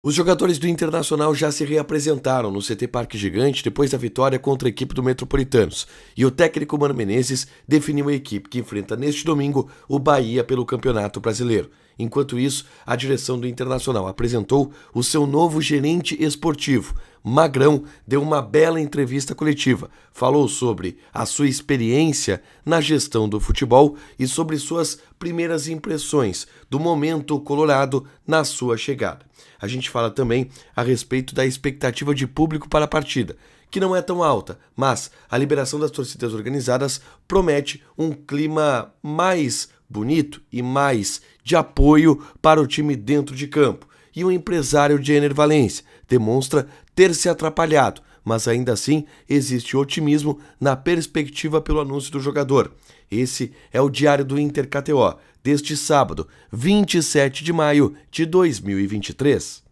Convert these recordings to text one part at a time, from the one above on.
Os jogadores do Internacional já se reapresentaram no CT Parque Gigante depois da vitória contra a equipe do Metropolitanos, e o técnico Mano Menezes definiu a equipe que enfrenta neste domingo o Bahia pelo Campeonato Brasileiro. Enquanto isso, a direção do Internacional apresentou o seu novo gerente esportivo. Magrão deu uma bela entrevista coletiva, falou sobre a sua experiência na gestão do futebol e sobre suas primeiras impressões do momento colorado na sua chegada. A gente fala também a respeito da expectativa de público para a partida, que não é tão alta, mas a liberação das torcidas organizadas promete um clima mais bonito e mais de apoio para o time dentro de campo. E o empresário Jenner Valencia demonstra ter se atrapalhado, mas ainda assim existe otimismo na perspectiva pelo anúncio do jogador. Esse é o Diário do Inter KTO, deste sábado, 27 de maio de 2023.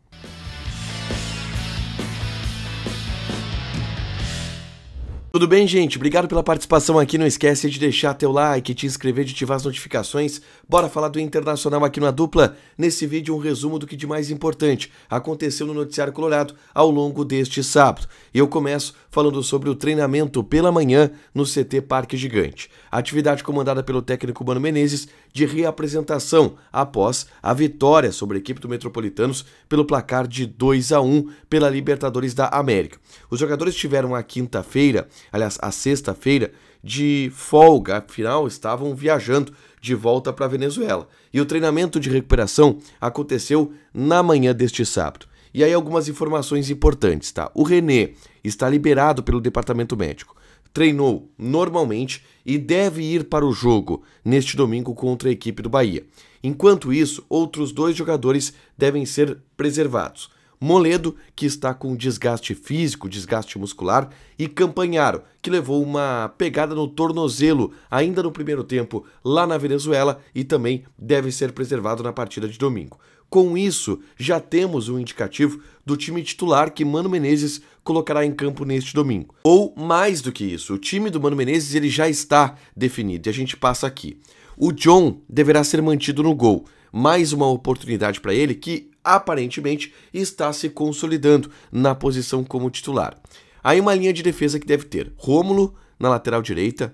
Tudo bem, gente? Obrigado pela participação aqui. Não esquece de deixar teu like, te inscrever, de ativar as notificações. Bora falar do Internacional aqui na Dupla. Nesse vídeo, um resumo do que de mais importante aconteceu no Noticiário Colorado ao longo deste sábado. E eu começo falando sobre o treinamento pela manhã no CT Parque Gigante. A atividade comandada pelo técnico Mano Menezes de reapresentação após a vitória sobre a equipe do Metropolitanos pelo placar de 2-1 pela Libertadores da América. Os jogadores tiveram a sexta-feira de folga, afinal estavam viajando de volta para a Venezuela. E o treinamento de recuperação aconteceu na manhã deste sábado. E aí algumas informações importantes, tá? O René está liberado pelo departamento médico, treinou normalmente e deve ir para o jogo neste domingo contra a equipe do Bahia. Enquanto isso, outros dois jogadores devem ser preservados. Moledo, que está com desgaste físico, desgaste muscular, e Campanharo, que levou uma pegada no tornozelo ainda no primeiro tempo lá na Venezuela e também deve ser preservado na partida de domingo. Com isso, já temos um indicativo do time titular que Mano Menezes colocará em campo neste domingo. Ou mais do que isso, o time do Mano Menezes ele já está definido e a gente passa aqui. O John deverá ser mantido no gol. Mais uma oportunidade para ele que aparentemente está se consolidando na posição como titular. Aí uma linha de defesa que deve ter Rômulo na lateral direita,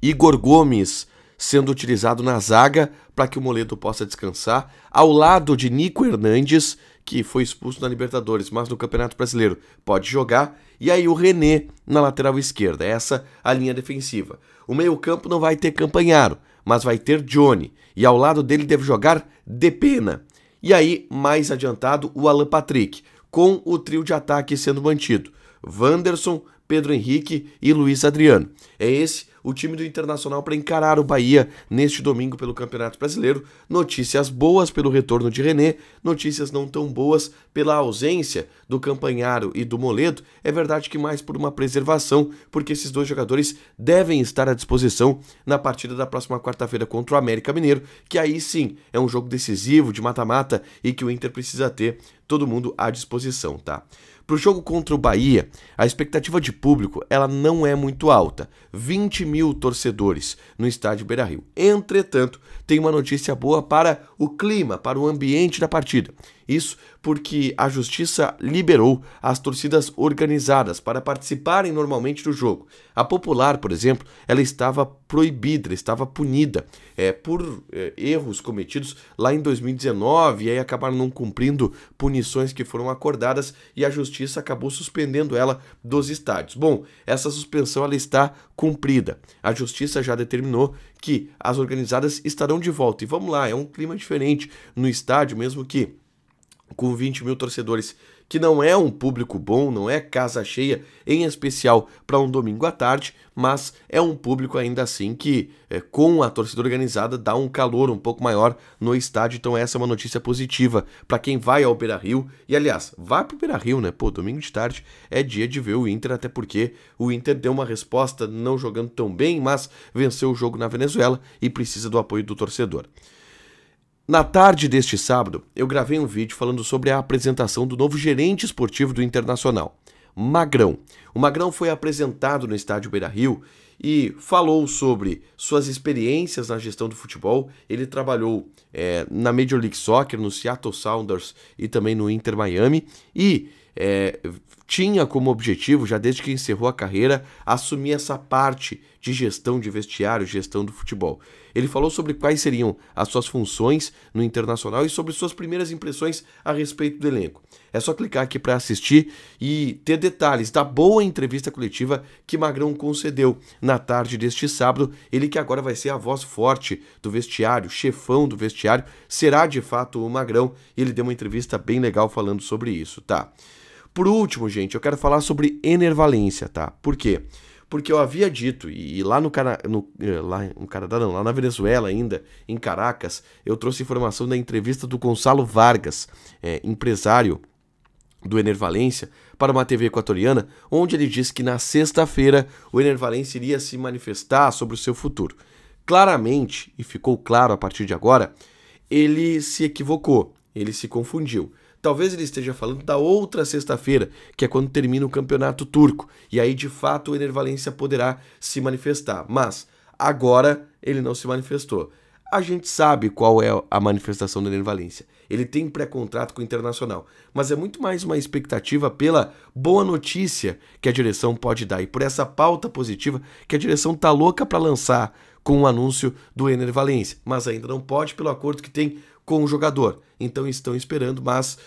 Igor Gomes sendo utilizado na zaga para que o Moledo possa descansar, ao lado de Nico Hernandes, que foi expulso na Libertadores, mas no Campeonato Brasileiro pode jogar, e aí o René na lateral esquerda, essa a linha defensiva. O meio-campo não vai ter Campanharo, mas vai ter Johnny, e ao lado dele deve jogar Depena. E aí, mais adiantado, o Alan Patrick, com o trio de ataque sendo mantido. Wanderson, Pedro Henrique e Luiz Adriano. É esse o time do Internacional para encarar o Bahia neste domingo pelo Campeonato Brasileiro. Notícias boas pelo retorno de René, notícias não tão boas pela ausência do Campanharo e do Moledo. É verdade que mais por uma preservação, porque esses dois jogadores devem estar à disposição na partida da próxima quarta-feira contra o América Mineiro, que aí sim é um jogo decisivo, de mata-mata, e que o Inter precisa ter todo mundo à disposição, tá? Para o jogo contra o Bahia, a expectativa de público ela não é muito alta, 20 mil torcedores no estádio Beira-Rio. Entretanto, tem uma notícia boa para o clima, para o ambiente da partida. Isso porque a Justiça liberou as torcidas organizadas para participarem normalmente do jogo. A Popular, por exemplo, ela estava proibida, estava punida por erros cometidos lá em 2019 e aí acabaram não cumprindo punições que foram acordadas e a Justiça acabou suspendendo ela dos estádios. Bom, essa suspensão ela está cumprida. A Justiça já determinou que as organizadas estarão de volta. E vamos lá, é um clima diferente no estádio, mesmo que com 20 mil torcedores, que não é um público bom, não é casa cheia, em especial para um domingo à tarde, mas é um público ainda assim que, com a torcida organizada, dá um calor um pouco maior no estádio. Então essa é uma notícia positiva para quem vai ao Beira-Rio. E aliás, vai pro Beira-Rio, né? Pô, domingo de tarde é dia de ver o Inter, até porque o Inter deu uma resposta não jogando tão bem, mas venceu o jogo na Venezuela e precisa do apoio do torcedor. Na tarde deste sábado, eu gravei um vídeo falando sobre a apresentação do novo gerente esportivo do Internacional. Magrão. O Magrão foi apresentado no estádio Beira-Rio e falou sobre suas experiências na gestão do futebol. Ele trabalhou na Major League Soccer, no Seattle Sounders e também no Inter Miami e tinha como objetivo, já desde que encerrou a carreira, assumir essa parte de gestão de vestiário, gestão do futebol. Ele falou sobre quais seriam as suas funções no Internacional e sobre suas primeiras impressões a respeito do elenco. É só clicar aqui para assistir e ter detalhes da boa entrevista coletiva que Magrão concedeu na tarde deste sábado. Ele que agora vai ser a voz forte do vestiário, chefão do vestiário, será de fato o Magrão, e ele deu uma entrevista bem legal falando sobre isso, tá? Por último, gente, eu quero falar sobre Enervalência, tá? Por quê? Porque eu havia dito, e lá lá na Venezuela ainda, em Caracas, eu trouxe informação da entrevista do Gonçalo Vargas, empresário do Enervalência, para uma TV equatoriana, onde ele disse que na sexta-feira o Enervalência iria se manifestar sobre o seu futuro. Claramente, e ficou claro a partir de agora, ele se equivocou, ele se confundiu. Talvez ele esteja falando da outra sexta-feira, que é quando termina o campeonato turco. E aí, de fato, o Enervalência poderá se manifestar. Mas agora ele não se manifestou. A gente sabe qual é a manifestação do Enervalência. Ele tem pré-contrato com o Internacional. Mas é muito mais uma expectativa pela boa notícia que a direção pode dar. E por essa pauta positiva que a direção está louca para lançar com o anúncio do Enervalência. Mas ainda não pode pelo acordo que tem com o jogador. Então estão esperando, mas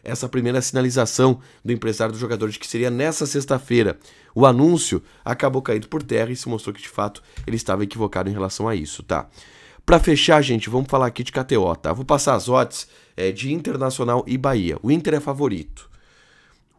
essa primeira sinalização do empresário do jogador de que seria nessa sexta-feira o anúncio acabou caindo por terra e se mostrou que de fato ele estava equivocado em relação a isso, tá? Para fechar, gente, vamos falar aqui de KTO, tá? Vou passar as odds de Internacional e Bahia. O Inter é favorito.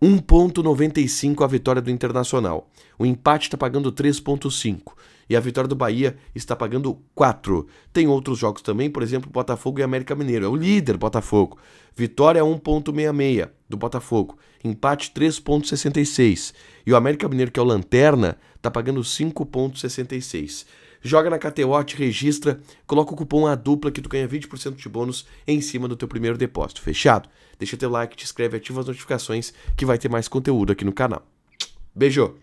1,95 a vitória do Internacional. O empate está pagando 3,5. E a vitória do Bahia está pagando 4. Tem outros jogos também, por exemplo, Botafogo e América Mineiro. É o líder Botafogo. Vitória 1,66 do Botafogo. Empate 3,66. E o América Mineiro, que é o lanterna, está pagando 5,66. Joga na KTO, te registra, coloca o cupom ADUPLA que tu ganha 20% de bônus em cima do teu primeiro depósito. Fechado? Deixa teu like, te inscreve, ativa as notificações que vai ter mais conteúdo aqui no canal. Beijo!